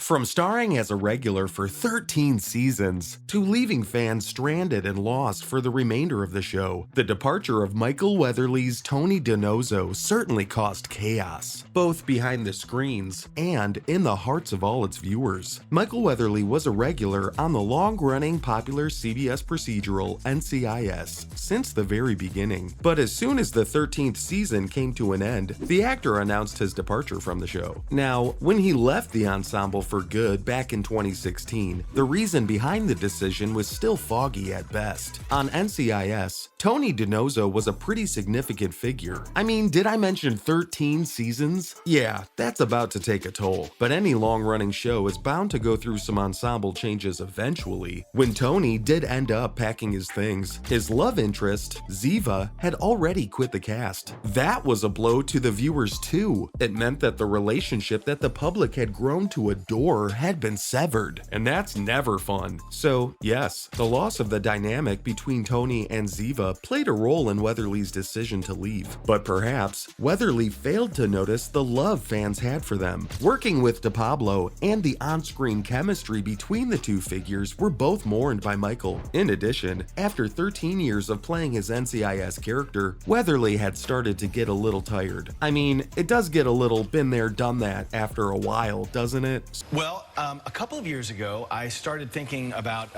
From starring as a regular for 13 seasons to leaving fans stranded and lost for the remainder of the show, the departure of Michael Weatherly's Tony DiNozzo certainly caused chaos, both behind the screens and in the hearts of all its viewers. Michael Weatherly was a regular on the long-running popular CBS procedural NCIS since the very beginning, but as soon as the 13th season came to an end, the actor announced his departure from the show. Now, when he left the ensemble for good back in 2016, the reason behind the decision was still foggy at best. On NCIS, Tony DiNozzo was a pretty significant figure. I mean, did I mention 13 seasons? Yeah, that's about to take a toll, but any long-running show is bound to go through some ensemble changes eventually. When Tony did end up packing his things, his love interest, Ziva, had already quit the cast. That was a blow to the viewers too. It meant that the relationship that the public had grown to adore had been severed, and that's never fun. So yes, the loss of the dynamic between Tony and Ziva played a role in Weatherly's decision to leave, but perhaps Weatherly failed to notice the love fans had for them. Working with DePablo and the on-screen chemistry between the two figures were both mourned by Michael. In addition, after 13 years of playing his NCIS character, Weatherly had started to get a little tired. I mean, it does get a little been there, done that after a while, doesn't it? Well, a couple of years ago, I started thinking about,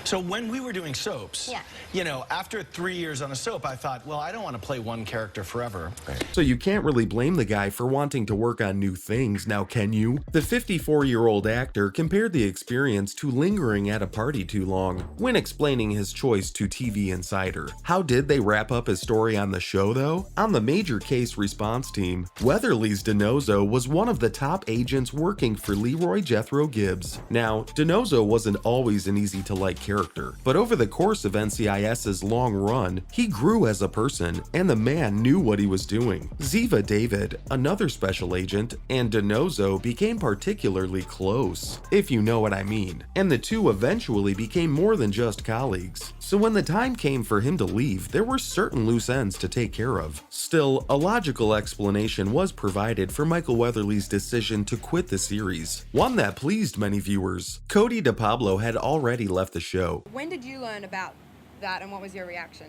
so when we were doing soaps, you know, after 3 years on a soap, I thought, well, I don't want to play one character forever. So you can't really blame the guy for wanting to work on new things, now can you? The 54-year-old actor compared the experience to lingering at a party too long when explaining his choice to TV Insider. How did they wrap up his story on the show though? On the major case response team, Weatherly's DiNozzo was one of the top agents working for Leroy Jethro Gibbs. Now, DiNozzo wasn't always an easy-to-like character, but over the course of NCIS's long run, he grew as a person, and the man knew what he was doing. Ziva David, another special agent, and DiNozzo became particularly close, if you know what I mean, and the two eventually became more than just colleagues. So when the time came for him to leave, there were certain loose ends to take care of. Still, a logical explanation was provided for Michael Weatherly's decision to quit the series, one that pleased many viewers. Cody DePablo had already left the show. When did you learn about that and what was your reaction?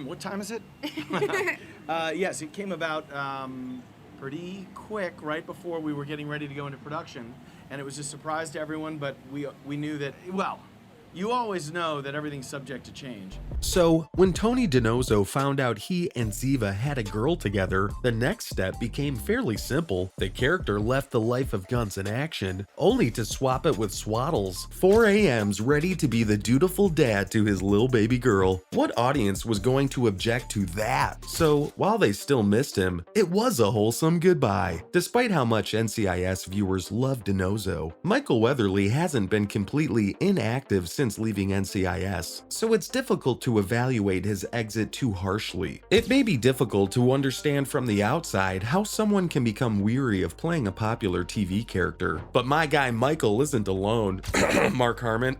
What time is it? Yes, it came about pretty quick, right before we were getting ready to go into production, and it was a surprise to everyone, but we knew that, well, you always know that everything's subject to change. So, when Tony DiNozzo found out he and Ziva had a girl together, the next step became fairly simple. The character left the life of guns and action, only to swap it with swaddles. 4 a.m.'s ready to be the dutiful dad to his little baby girl. What audience was going to object to that? So, while they still missed him, it was a wholesome goodbye. Despite how much NCIS viewers love DiNozzo, Michael Weatherly hasn't been completely inactive since leaving NCIS, so it's difficult to evaluate his exit too harshly. It may be difficult to understand from the outside how someone can become weary of playing a popular TV character, but my guy Michael isn't alone. Mark Harmon.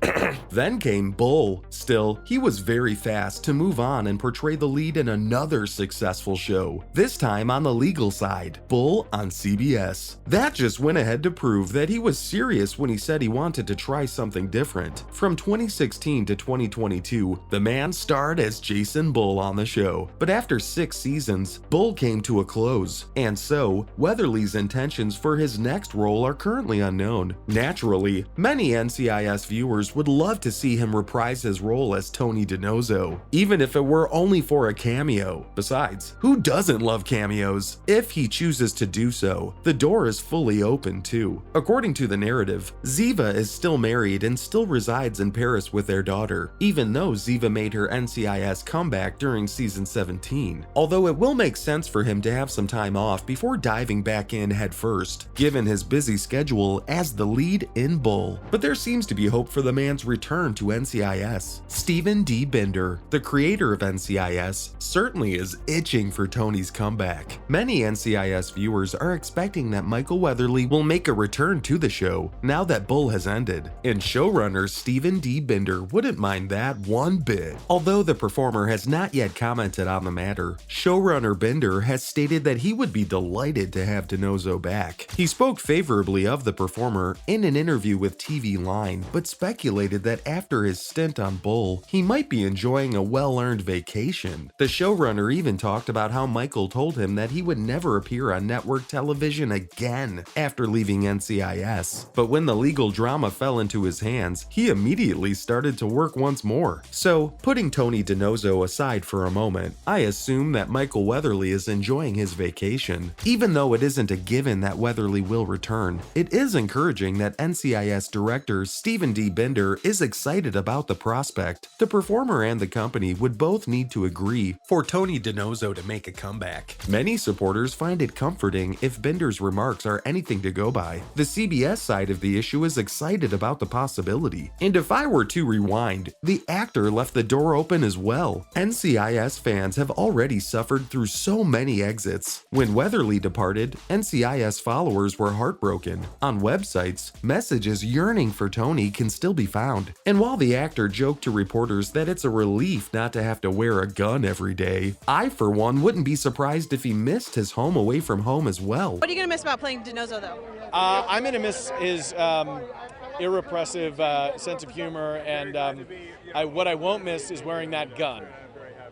Then came Bull. Still, he was very fast to move on and portray the lead in another successful show, this time on the legal side, Bull on CBS. That just went ahead to prove that he was serious when he said he wanted to try something different. From 2016 to 2022, the man starred as Jason Bull on the show, but after 6 seasons, Bull came to a close, and so Weatherly's intentions for his next role are currently unknown. Naturally, many NCIS viewers would love to see him reprise his role as Tony DiNozzo, even if it were only for a cameo. Besides, who doesn't love cameos? If he chooses to do so, the door is fully open too. According to the narrative, Ziva is still married and still resides in Paris with their daughter, even though Ziva made her NCIS comeback during season 17. Although it will make sense for him to have some time off before diving back in headfirst, given his busy schedule as the lead in Bull. But there seems to be hope for the man's return to NCIS. Stephen D. Binder, the creator of NCIS, certainly is itching for Tony's comeback. Many NCIS viewers are expecting that Michael Weatherly will make a return to the show now that Bull has ended, and showrunner Stephen D. D. Binder wouldn't mind that one bit. Although the performer has not yet commented on the matter, showrunner Binder has stated that he would be delighted to have DiNozzo back. He spoke favorably of the performer in an interview with TV Line, but speculated that after his stint on Bull, he might be enjoying a well-earned vacation. The showrunner even talked about how Michael told him that he would never appear on network television again after leaving NCIS. But when the legal drama fell into his hands, he immediately started to work once more. So, putting Tony DiNozzo aside for a moment, I assume that Michael Weatherly is enjoying his vacation. Even though it isn't a given that Weatherly will return, it is encouraging that NCIS director Stephen D. Binder is excited about the prospect. The performer and the company would both need to agree for Tony DiNozzo to make a comeback. Many supporters find it comforting if Binder's remarks are anything to go by. The CBS side of the issue is excited about the possibility. And if I were to rewind, the actor left the door open as well. NCIS fans have already suffered through so many exits. When Weatherly departed, NCIS followers were heartbroken. On websites, messages yearning for Tony can still be found. And while the actor joked to reporters that it's a relief not to have to wear a gun every day, I for one wouldn't be surprised if he missed his home away from home as well. What are you going to miss about playing DiNozzo though? I'm going to miss his irrepressive sense of humor, and what I won't miss is wearing that gun.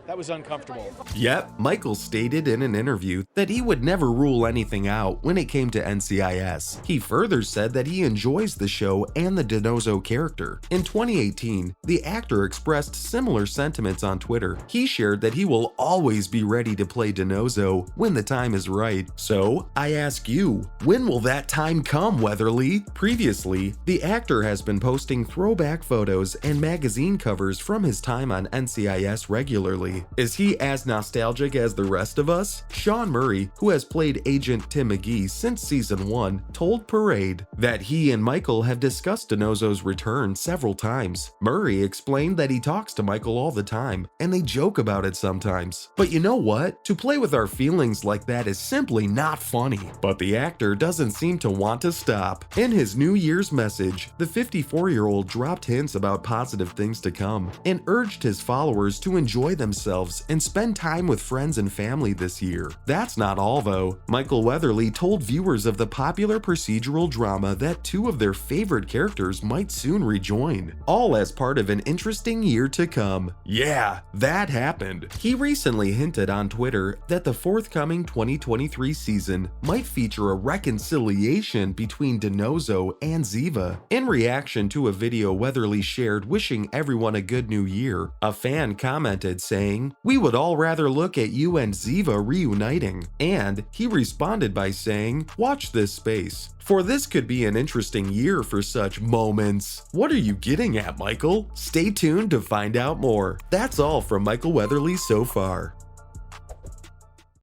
That was uncomfortable. Yep, Michael stated in an interview that he would never rule anything out when it came to NCIS. He further said that he enjoys the show and the DiNozzo character. In 2018, the actor expressed similar sentiments on Twitter. He shared that he will always be ready to play DiNozzo when the time is right. So, I ask you, when will that time come, Weatherly? Previously, the actor has been posting throwback photos and magazine covers from his time on NCIS regularly. Is he as nostalgic as the rest of us? Sean Murray, who has played Agent Tim McGee since season 1, told Parade that he and Michael have discussed DiNozzo's return several times. Murray explained that he talks to Michael all the time, and they joke about it sometimes. But you know what? To play with our feelings like that is simply not funny. But the actor doesn't seem to want to stop. In his New Year's message, the 54-year-old dropped hints about positive things to come, and urged his followers to enjoy themselves and spend time with friends and family this year. That's not all though. Michael Weatherly told viewers of the popular procedural drama that two of their favorite characters might soon rejoin, all as part of an interesting year to come. Yeah, that happened. He recently hinted on Twitter that the forthcoming 2023 season might feature a reconciliation between DiNozzo and Ziva. In reaction to a video Weatherly shared wishing everyone a good new year, a fan commented saying, "We would all rather look at you and Ziva reuniting." And he responded by saying, "Watch this space, for this could be an interesting year for such moments." What are you getting at, Michael? Stay tuned to find out more. That's all from Michael Weatherly so far.